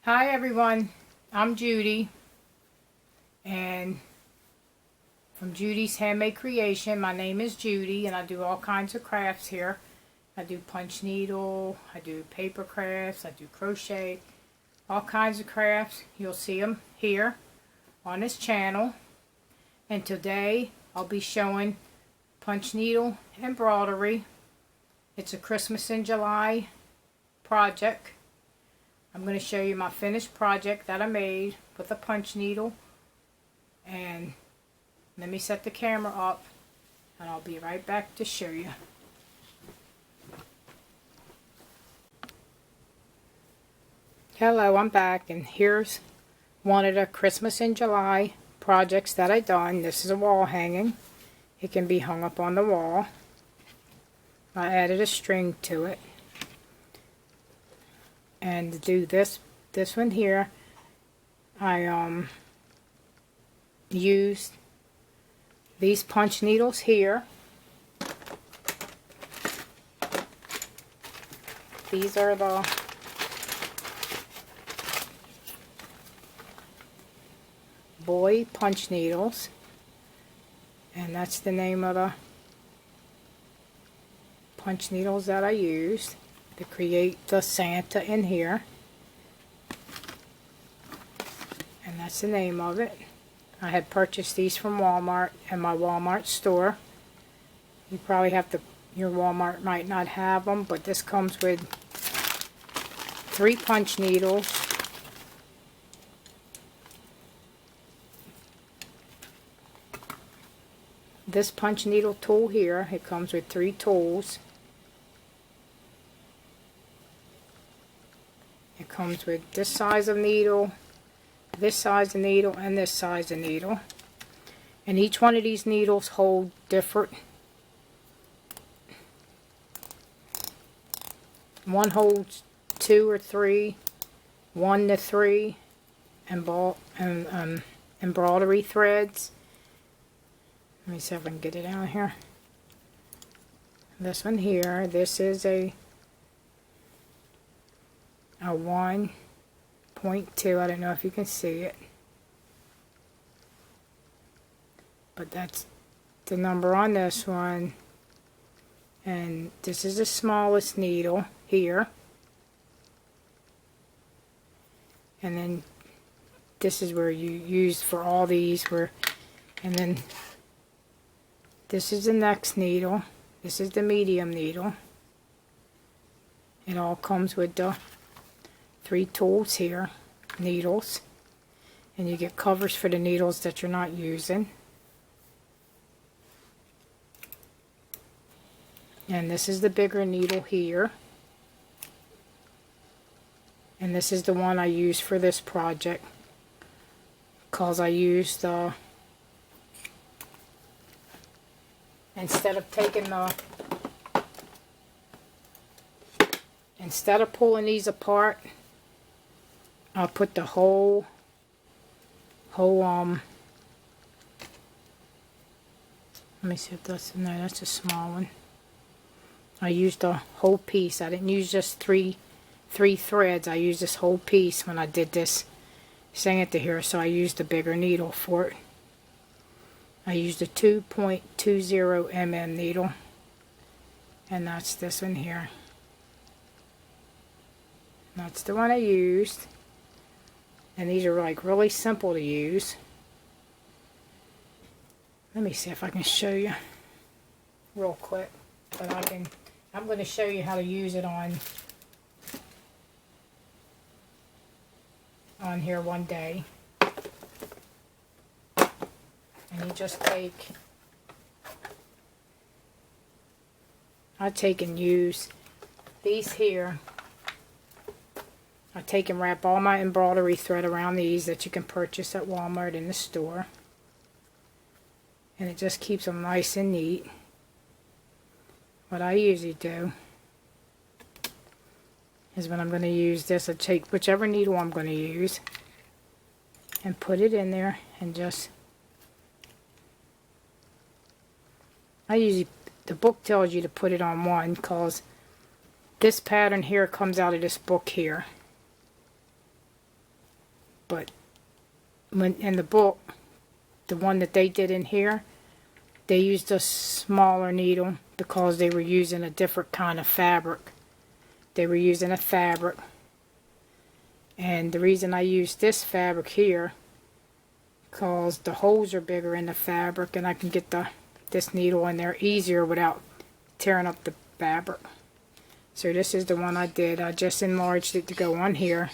Hi everyone, I'm Judy, and from Judy's Handmade Creation. My name is Judy, and I do all kinds of crafts here. I do punch needle, I do paper crafts, I do crochet, all kinds of crafts. You'll see them here on this channel. And today I'll be showing punch needle embroidery. It's a Christmas in July project. I'm going to show you my finished project that I made with a punch needle. And let me set the camera up and I'll be right back to show you. Hello, I'm back, and here's one of the Christmas in July projects that I done. This is a wall hanging. It can be hung up on the wall. I added a string to it. And to do this one here, I used these punch needles here. These are the boy punch needles, and that's the name of the punch needles that I used to create the Santa in here, and that's the name of it. I had purchased these from Walmart in my Walmart store. You probably have to, your Walmart might not have them, but this comes with 3 punch needles, this punch needle tool here. It comes with 3 tools. It comes with this size of needle, this size of needle, and this size of needle. And each one of these needles hold different. One holds 2 or 3, 1 to 3 embroidery threads. Let me see if I can get it out here. This one here, this is a 1.2. I don't know if you can see it, but that's the number on this one. And this is the smallest needle here, and then this is where you use for all these, and then this is the next needle. This is the medium needle. It all comes with the 3 tools here, needles, and you get covers for the needles that you're not using. And this is the bigger needle here, and this is the one I used for this project, because I used the, instead of pulling these apart, I'll put the whole let me see if that's in there. That's a small one. I used the whole piece. I didn't use just three threads. I used this whole piece when I did this Santa here, so I used the bigger needle for it. I used a 2.20 mm needle, and that's this one here. That's the one I used. And these are like really simple to use. Let me see if I can show you real quick. But I'm going to show you how to use it on here one day. And you just I take and use these here. I take and wrap all my embroidery thread around these that you can purchase at Walmart in the store. And it just keeps them nice and neat. What I usually do is, when I'm going to use this, I take whichever needle I'm going to use and put it in there, and just, the book tells you to put it on one, because this pattern here comes out of this book here. but when in the book, the one that they did in here, they used a smaller needle because they were using a different kind of fabric. They were using a fabric, and the reason I used this fabric here, because the holes are bigger in the fabric, and I can get this needle in there easier without tearing up the fabric. So this is the one I did. I just enlarged it to go on here,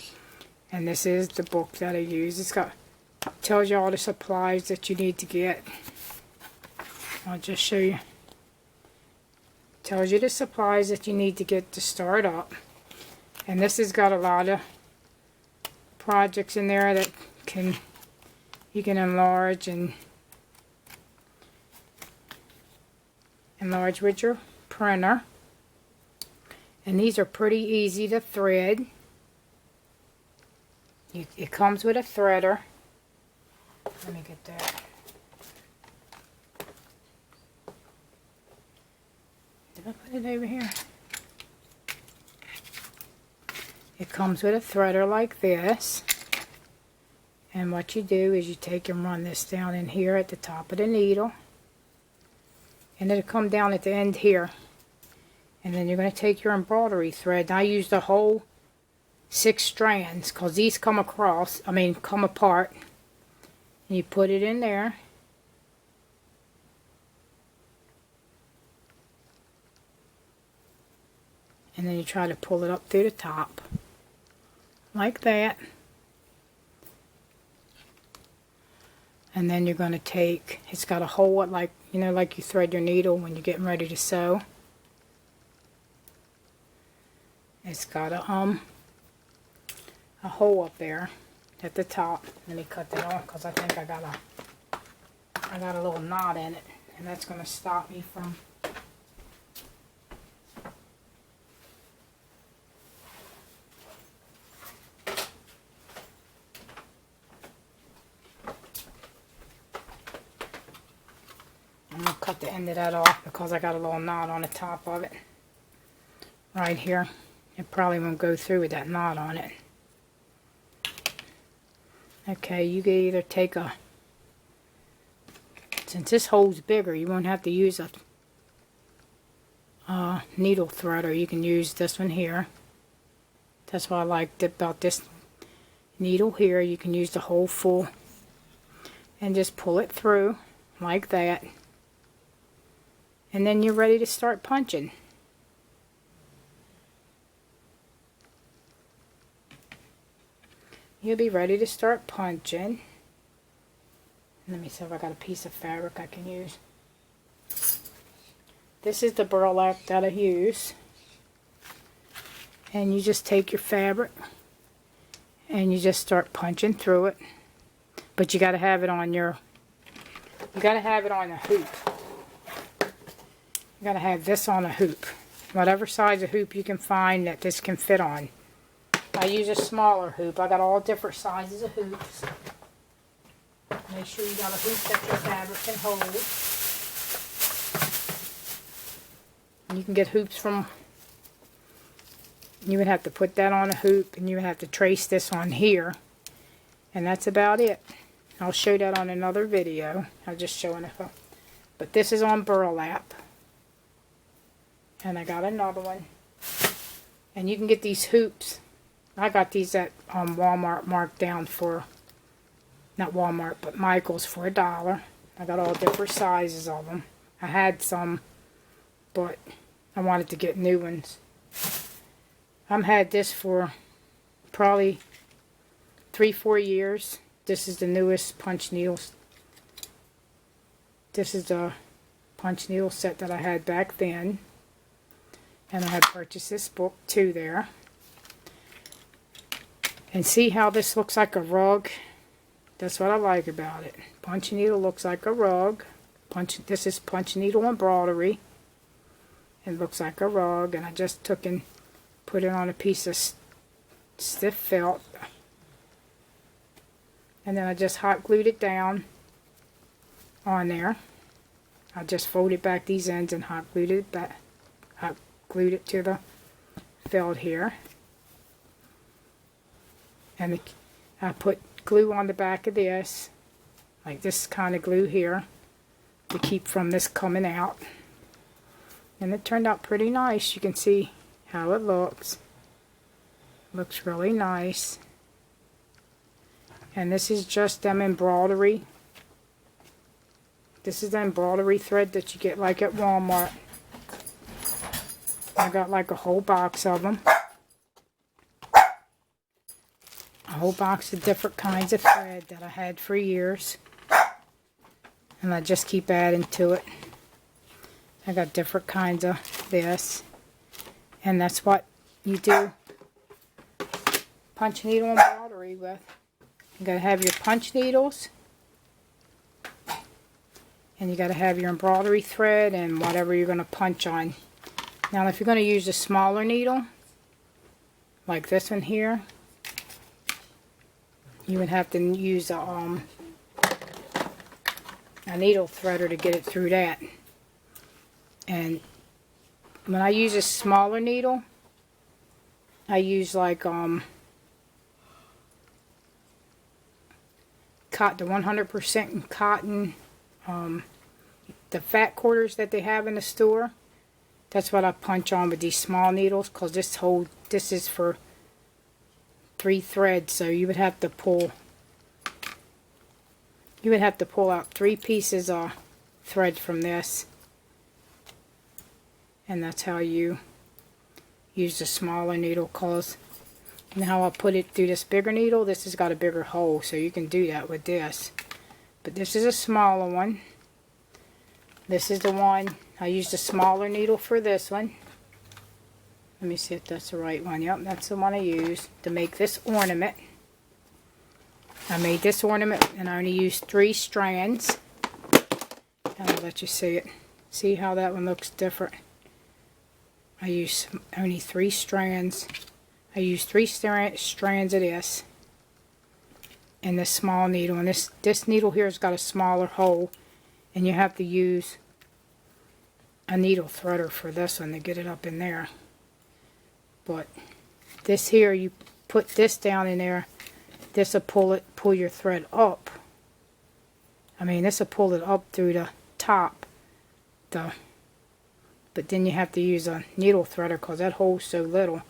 and this is the book that I use. It's got, tells you all the supplies that you need to get. I'll just show you. Tells you the supplies that you need to get to start up. And this has got a lot of projects in there that you can enlarge with your printer. And these are pretty easy to thread. It comes with a threader. Let me get that. Did I put it over here? It comes with a threader like this. And what you do is you take and run this down in here at the top of the needle. And it'll come down at the end here. And then you're going to take your embroidery thread. And I used the whole 6 strands because these come apart. And you put it in there. And then you try to pull it up through the top. Like that. And then you're going to take, it's got a hole like, you know, like you thread your needle when you're getting ready to sew. It's got a hole up there at the top. Let me cut that off because I think I got a little knot in it, and that's going to stop me from I'm going to cut the end of that off because I got a little knot on the top of it right here. It probably won't go through with that knot on it. Okay, you can either take since this hole's bigger, you won't have to use a needle threader. You can use this one here. That's what I liked about this needle here. You can use the hole full and just pull it through like that. And then you're ready to start punching. You'll be ready to start punching. Let me see if I got a piece of fabric I can use. This is the burlap that I use. And you just take your fabric and you just start punching through it. But you got to have it on a hoop. You got to have this on a hoop. Whatever size of hoop you can find that this can fit on. I use a smaller hoop. I got all different sizes of hoops. Make sure you got a hoop that your fabric can hold. You can get hoops from, you would have to put that on a hoop and you would have to trace this on here. And that's about it. I'll show that on another video. I'm just showing it. But this is on burlap. And I got another one. And you can get these hoops. I got these at Walmart marked down for, not Walmart, but Michael's for $1. I got all different sizes of them. I had some, but I wanted to get new ones. I've had this for probably 3-4 years. This is the newest punch needles. This is the punch needle set that I had back then. And I had purchased this book too there. And see how this looks like a rug? That's what I like about it. Punch needle looks like a rug. This is punch needle embroidery. It looks like a rug. And I just took and put it on a piece of stiff felt. And then I just hot glued it down on there. I just folded back these ends and hot glued it back. Hot glued it to the felt here. And I put glue on the back of this, like this kind of glue here, to keep from this coming out. And it turned out pretty nice. You can see how it looks. Looks really nice. And this is just them embroidery. This is the embroidery thread that you get like at Walmart. I got like a whole box of them. A whole box of different kinds of thread that I had for years. And I just keep adding to it. I got different kinds of this. And that's what you do punch needle embroidery with. You gotta have your punch needles. And you gotta have your embroidery thread and whatever you're gonna punch on. Now if you're gonna use a smaller needle, like this one here, you would have to use a needle threader to get it through that. And when I use a smaller needle, I use like the 100% cotton, the fat quarters that they have in the store. That's what I punch on with these small needles, because this is for 3 threads, so you would have to pull out 3 pieces of thread from this. And that's how you use the smaller needle, cause now I'll put it through this bigger needle. This has got a bigger hole, so you can do that with this. But this is a smaller one. This is the one, I used a smaller needle for this one. Let me see if that's the right one. Yep, that's the one I used to make this ornament. I made this ornament and I only used 3 strands. And I'll let you see it. See how that one looks different. I used only 3 strands. I used 3 strands of this. And this small needle. And this needle here has got a smaller hole. And you have to use a needle threader for this one to get it up in there. But this here, you put this down in there. This will pull your thread up. I mean, this will pull it up through the top. But then you have to use a needle threader because that hole's so little.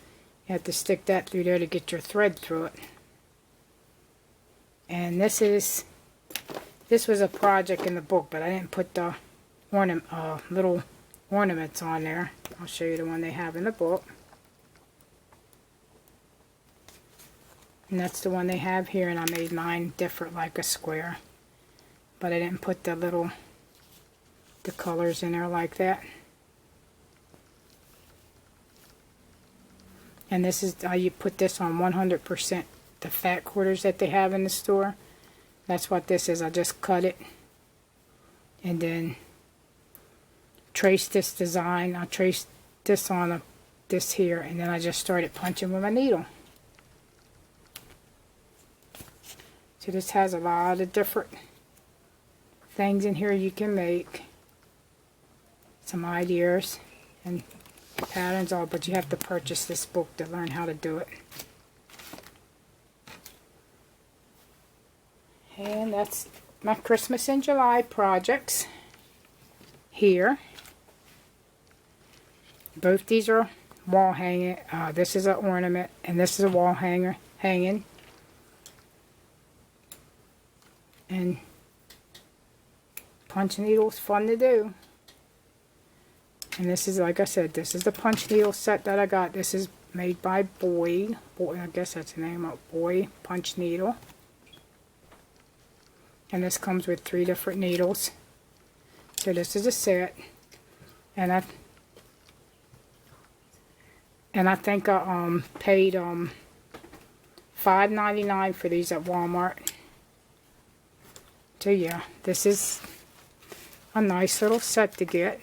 You have to stick that through there to get your thread through it. And this was a project in the book, but I didn't put the little ornaments on there. I'll show you the one they have in the book. And that's the one they have here, and I made mine different, like a square. But I didn't put the colors in there like that. And this is how you put this on 100%, the fat quarters that they have in the store. That's what this is. I just cut it and then trace this design. I traced this on this here, and then I just started punching with my needle. So this has a lot of different things in here you can make. Some ideas and patterns all, but you have to purchase this book to learn how to do it. And that's my Christmas in July projects here. Both these are wall hanging. This is an ornament, and this is a wall hanger hanging. And punch needles fun to do. And this is, like I said, this is the punch needle set that I got. This is made by Boyd. I guess that's the name of Boyd punch needle. And this comes with 3 different needles. So this is a set. And I think I paid $5.99 for these at Walmart. So yeah, this is a nice little set to get.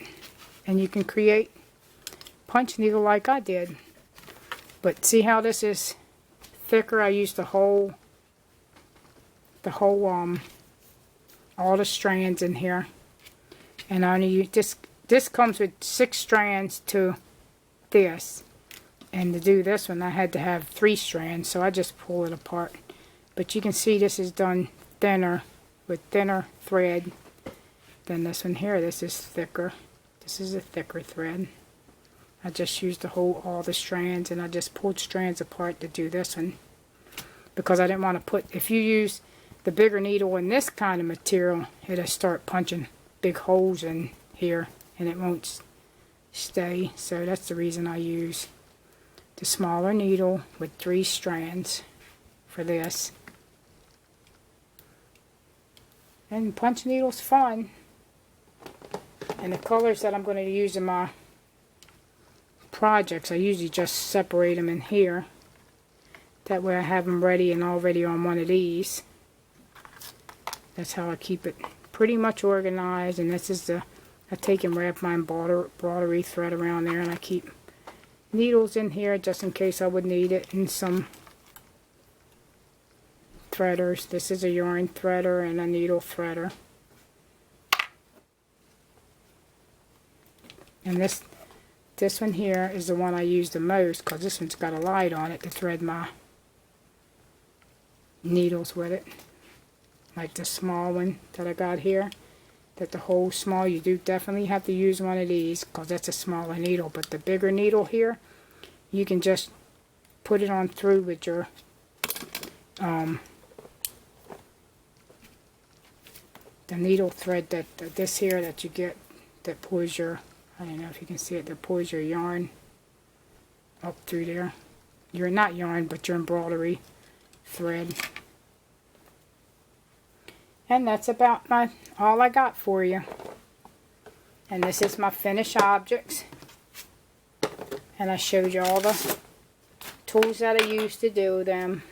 And you can create punch needle like I did. But see how this is thicker? I used all the strands in here. And I only use this comes with 6 strands to this. And to do this one I had to have 3 strands, so I just pull it apart. But you can see this is done thinner, with thinner thread than this one here. This is thicker. This is a thicker thread. I just used to hold all the strands, and I just pulled strands apart to do this one. Because I didn't want to put, if you use the bigger needle in this kind of material, it'll start punching big holes in here, and it won't stay. So that's the reason I use the smaller needle with 3 strands for this. And punch needle's fun. And the colors that I'm going to use in my projects, I usually just separate them in here. That way I have them ready and already on one of these. That's how I keep it pretty much organized. And this is I take and wrap my embroidery thread around there, and I keep needles in here just in case I would need it, and some threaders. This is a yarn threader and a needle threader. And this one here is the one I use the most, because this one's got a light on it to thread my needles with it. Like the small one that I got here, that the hole small, you do definitely have to use one of these, because that's a smaller needle. But the bigger needle here, you can just put it on through with your the needle thread that this here that you get, that pulls your, I don't know if you can see it, that pulls your yarn up through there. You're not yarn, but your embroidery thread. And that's about all I got for you. And this is my finished objects. And I showed you all the tools that I used to do them.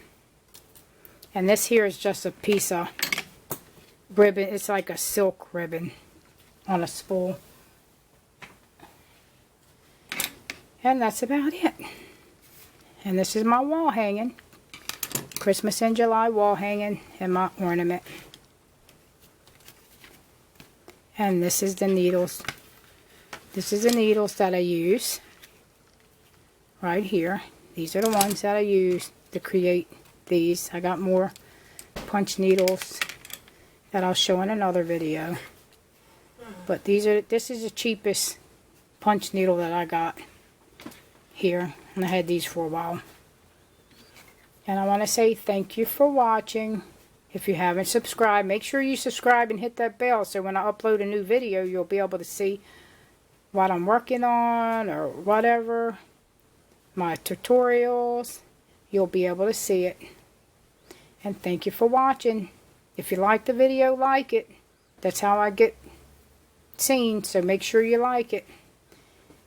And this here is just a piece of ribbon. It's like a silk ribbon on a spool. And that's about it. And this is my wall hanging. Christmas in July wall hanging, and my ornament. And this is the needles. This is the needles that I use. Right here. These are the ones that I use to create these. I got more punch needles that I'll show in another video. But this is the cheapest punch needle that I got here. And I had these for a while. And I want to say thank you for watching. If you haven't subscribed, make sure you subscribe and hit that bell, so when I upload a new video, you'll be able to see what I'm working on or whatever. My tutorials, you'll be able to see it. And thank you for watching. If you like the video, like it. That's how I get seen, so make sure you like it.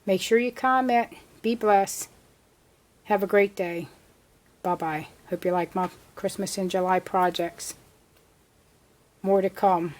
Make sure you comment. Be blessed. Have a great day. Bye-bye. Hope you like my Christmas in July projects. More to come.